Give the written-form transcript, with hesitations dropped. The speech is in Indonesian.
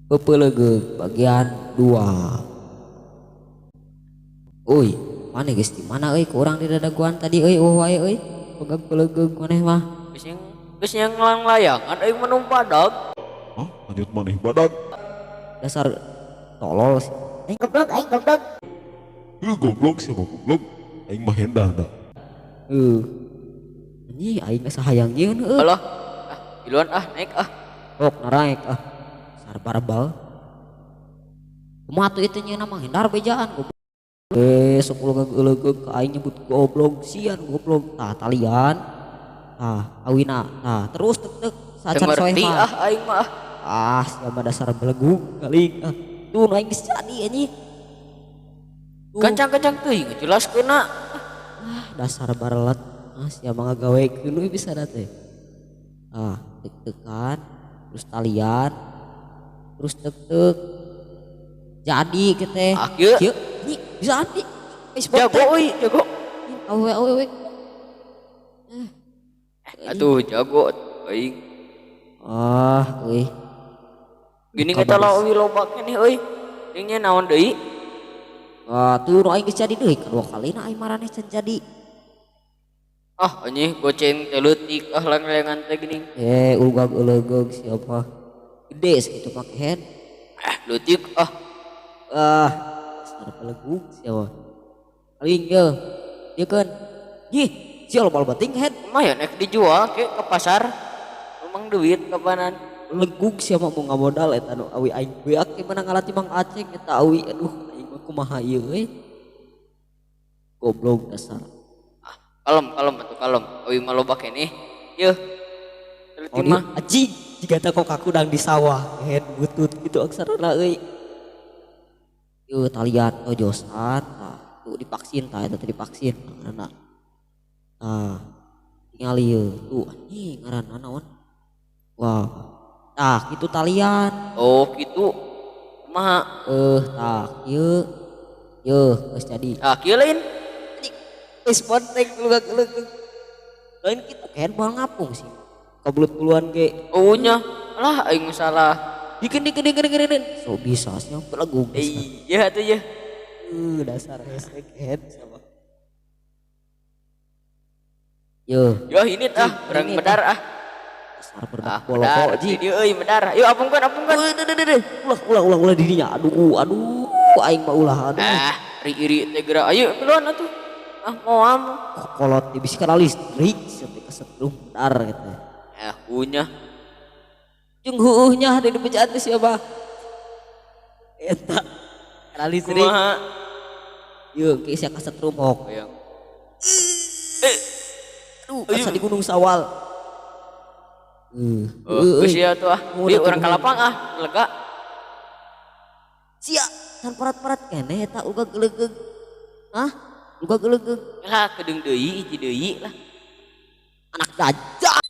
Pepelege bagian 2. Uy, mana guys di mana kurang di dadaguan tadi wae pegag pelegeg maneh mah. Geus yang layangan aing menung badag. Hah? Lanjut maneh badak. Dasar tolol sih. Goblok aing goblok. Goblok siapa goblok? Aing mah hendah dah. Anjing aing sahayang nyieun Allah. Duluan naik Sok naraek sar barbal. Kumaha tuh itu nyeuna mah hindar bejaan goblok. Sok uleg-uleg ka aing nyebut goblok sian goblok. Tah talian. Awina. Terus tek sacan soe ngerti mah. aing mah. Siapa dasar belegu kali. Tuh aing geus jadi anjing. Kencang-kencang teuing ngajelaskeunna. Dasar barelet. Siapa ngagawekeun we bisa da teh. Tek-tekan terus talian terus tek-tek jadi kita Kieu ini bisa andi jago euy jago. awe Atuh jago aing. euy Gini kita lawi loba keneh euy. Dieu nya naon deui? tuh nu aing geus jadi deui kedua kalina aing marane can jadi Anjing goceng teh leutik lang-langan teh gini. ulegeg siapa gede segitu make head Leutik dasar pelegu siapa aing ye kan ih sial bal bating head lumayan ek dijual ke pasar. Memang duit kapanan. legug siapa mau ngamodal eta nu awi aing beak gimana ngalati Mang Aceh eta awi aduh aing mah kumaha ieu goblok dasar Kalem atuh kalem. Awi mah loba keneh. Yeuh. Teliti mah. aji jika tak kok aku dang di sawah head butut gitu aksarana euy talian josan tuh divaksin eta teh divaksin anak tinggal ieu tuh anjing ngaranna naon wah gitu talian Oh gitu. Kumaha? ieu geus jadi Kieu lain. geus bontek uleg-uleg lain kitu kan moal ngapung sih kabulut-buluan ge Nya lah aing salah. dikeun so bisa nya pelegu Iya atuh ya. dasar hashtag head sama Yo ini berang ini medar dasar berdak medar bolok ji di euy medar. Yuk apungkeun. ulah dirinya aduh aing mah ulah aduh Iri teh geura ayo duluan atuh. Moal. kolot dibisikan listrik sampai kesetrum dar gitu Punya. jeung heueuhnya ada di pejaan teh siapa eta kana listrik Kumaha? ieu geus sia kesetrum hok Yang asa di Gunung Sawal geus ya tuh Di urang kalapang lega. sia can parat-parat keneh eta uga gelegeg uga gelegeg Lah kedeung deui hiji deui lah. anak dajjal